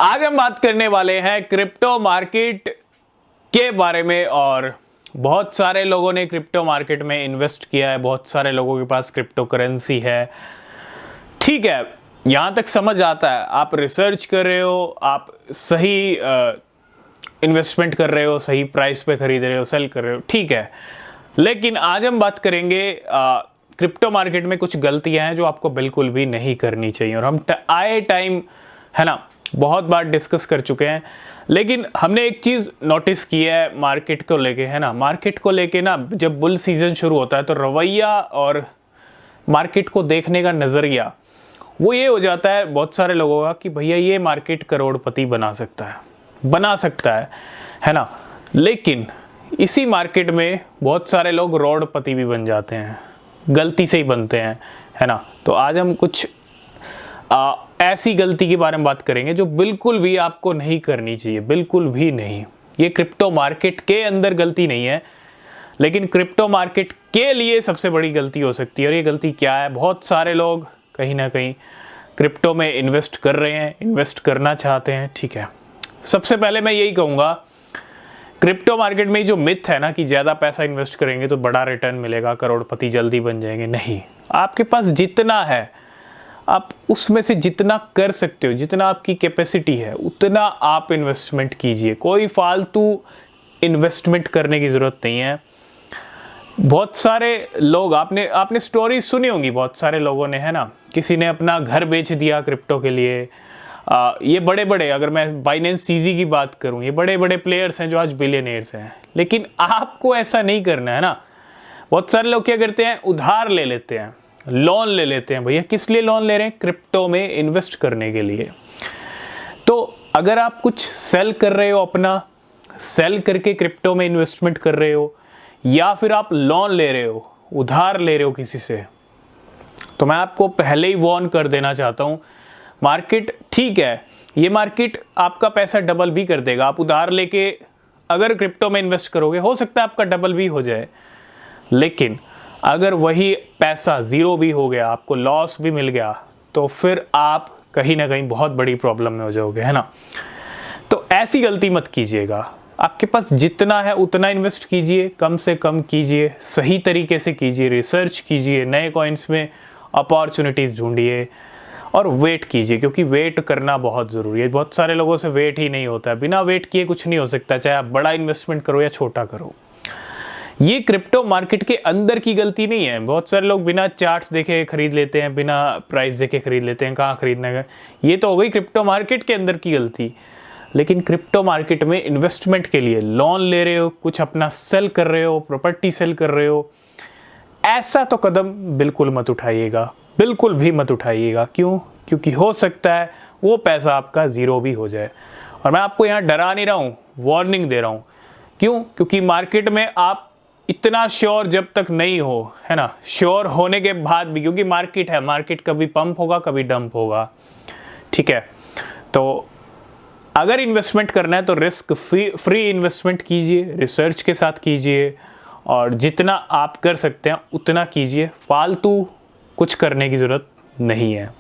आज हम बात करने वाले हैं क्रिप्टो मार्केट के बारे में। और बहुत सारे लोगों ने क्रिप्टो मार्केट में इन्वेस्ट किया है, बहुत सारे लोगों के पास क्रिप्टो करेंसी है। ठीक है, यहाँ तक समझ आता है। आप रिसर्च कर रहे हो, आप सही इन्वेस्टमेंट कर रहे हो, सही प्राइस पे खरीद रहे हो, सेल कर रहे हो, ठीक है। लेकिन आज हम बात करेंगे क्रिप्टो मार्केट में कुछ गलतियां हैं जो आपको बिल्कुल भी नहीं करनी चाहिए। और हम आए टाइम है ना, बहुत बार डिस्कस कर चुके हैं। लेकिन हमने एक चीज़ नोटिस की है मार्केट को लेके, है ना, मार्केट को लेके ना, जब बुल सीजन शुरू होता है तो रवैया और मार्केट को देखने का नज़रिया वो ये हो जाता है बहुत सारे लोगों का कि भैया ये मार्केट करोड़पति बना सकता है ना। लेकिन इसी मार्केट में बहुत सारे लोग रोडपति भी बन जाते हैं, गलती से ही बनते हैं, है ना। तो आज हम कुछ ऐसी गलती के बारे में बात करेंगे जो बिल्कुल भी आपको नहीं करनी चाहिए, बिल्कुल भी नहीं। ये क्रिप्टो मार्केट के अंदर गलती नहीं है, लेकिन क्रिप्टो मार्केट के लिए सबसे बड़ी गलती हो सकती है। और ये गलती क्या है? बहुत सारे लोग कहीं ना कहीं क्रिप्टो में इन्वेस्ट कर रहे हैं, इन्वेस्ट करना चाहते हैं, ठीक है। सबसे पहले मैं यही कहूँगा, क्रिप्टो मार्केट में जो मिथ है ना कि ज़्यादा पैसा इन्वेस्ट करेंगे तो बड़ा रिटर्न मिलेगा, करोड़पति जल्दी बन जाएंगे, नहीं। आपके पास जितना है आप उसमें से जितना कर सकते हो, जितना आपकी कैपेसिटी है उतना आप इन्वेस्टमेंट कीजिए। कोई फालतू इन्वेस्टमेंट करने की ज़रूरत नहीं है। बहुत सारे लोग, आपने स्टोरी सुनी होंगी, बहुत सारे लोगों ने, है ना, किसी ने अपना घर बेच दिया क्रिप्टो के लिए। ये बड़े बड़े, अगर मैं बाइनेंस सीजी की बात करूं, ये बड़े बड़े प्लेयर्स हैं जो आज बिलियनियर्स हैं। लेकिन आपको ऐसा नहीं करना है ना। बहुत सारे लोग क्या करते हैं, उधार ले लेते हैं, लोन ले लेते हैं। भैया किस लिए लोन ले रहे हैं? क्रिप्टो में इन्वेस्ट करने के लिए। तो अगर आप कुछ सेल कर रहे हो, अपना सेल करके क्रिप्टो में इन्वेस्टमेंट कर रहे हो, या फिर आप लोन ले रहे हो, उधार ले रहे हो किसी से, तो मैं आपको पहले ही वार्न कर देना चाहता हूं, मार्केट, ठीक है, ये मार्केट आपका पैसा डबल भी कर देगा। आप उधार लेके अगर क्रिप्टो में इन्वेस्ट करोगे, हो सकता है आपका डबल भी हो जाए। लेकिन अगर वही पैसा ज़ीरो भी हो गया, आपको लॉस भी मिल गया, तो फिर आप कहीं ना कहीं बहुत बड़ी प्रॉब्लम में हो जाओगे, है ना। तो ऐसी गलती मत कीजिएगा। आपके पास जितना है उतना इन्वेस्ट कीजिए, कम से कम कीजिए, सही तरीके से कीजिए, रिसर्च कीजिए, नए कॉइन्स में अपॉर्चुनिटीज़ ढूंढिए और वेट कीजिए, क्योंकि वेट करना बहुत ज़रूरी है। बहुत सारे लोगों से वेट ही नहीं होता है। बिना वेट किए कुछ नहीं हो सकता, चाहे आप बड़ा इन्वेस्टमेंट करो या छोटा करो। ये क्रिप्टो मार्केट के अंदर की गलती नहीं है। बहुत सारे लोग बिना चार्ट्स देखे खरीद लेते हैं, बिना प्राइस देखे खरीद लेते हैं, कहाँ खरीदना है। ये तो हो गई क्रिप्टो मार्केट के अंदर की गलती। लेकिन क्रिप्टो मार्केट में इन्वेस्टमेंट के लिए लोन ले रहे हो, कुछ अपना सेल कर रहे हो, प्रॉपर्टी सेल कर रहे हो, ऐसा तो कदम बिल्कुल मत उठाइएगा, बिल्कुल भी मत उठाइएगा। क्यों? क्योंकि हो सकता है वो पैसा आपका ज़ीरो भी हो जाए। और मैं आपको यहाँ डरा नहीं रहा हूँ, वार्निंग दे रहा हूँ। क्यों? क्योंकि मार्केट में आप इतना श्योर जब तक नहीं हो, है ना, श्योर होने के बाद भी, क्योंकि मार्केट है, मार्केट कभी पंप होगा कभी डंप होगा, ठीक है। तो अगर इन्वेस्टमेंट करना है तो रिस्क फ्री इन्वेस्टमेंट कीजिए, रिसर्च के साथ कीजिए, और जितना आप कर सकते हैं उतना कीजिए। फालतू कुछ करने की ज़रूरत नहीं है।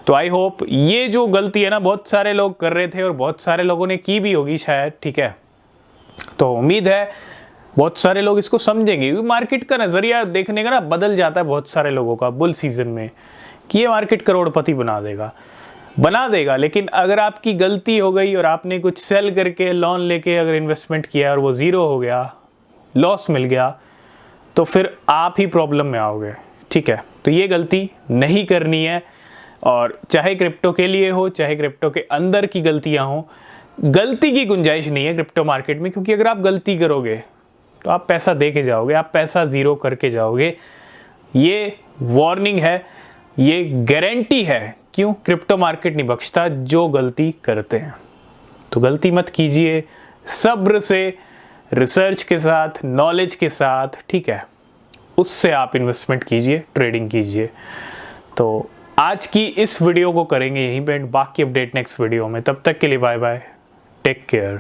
तो आई होप ये जो गलती है ना, बहुत सारे लोग कर रहे थे और बहुत सारे लोगों ने की भी होगी शायद, ठीक है। तो उम्मीद है बहुत सारे लोग इसको समझेंगे। मार्केट का नज़रिया देखने का ना बदल जाता है बहुत सारे लोगों का बुल सीजन में, कि ये मार्केट करोड़पति बना देगा। लेकिन अगर आपकी गलती हो गई और आपने कुछ सेल करके, लोन लेके अगर इन्वेस्टमेंट किया और वो ज़ीरो हो गया, लॉस मिल गया, तो फिर आप ही प्रॉब्लम में आओगे, ठीक है। तो ये गलती नहीं करनी है। और चाहे क्रिप्टो के लिए हो, चाहे क्रिप्टो के अंदर की गलतियाँ हों, गलती की गुंजाइश नहीं है क्रिप्टो मार्केट में। क्योंकि अगर आप गलती करोगे तो आप पैसा दे के जाओगे, आप पैसा ज़ीरो करके जाओगे। ये वार्निंग है, ये गारंटी है। क्यों? क्रिप्टो मार्केट नहीं बख्शता जो गलती करते हैं। तो गलती मत कीजिए, सब्र से, रिसर्च के साथ, नॉलेज के साथ, ठीक है, उससे आप इन्वेस्टमेंट कीजिए, ट्रेडिंग कीजिए। तो आज की इस वीडियो को करेंगे यहीं पे, बाकी अपडेट नेक्स्ट वीडियो में। तब तक के लिए बाय बाय, टेक केयर।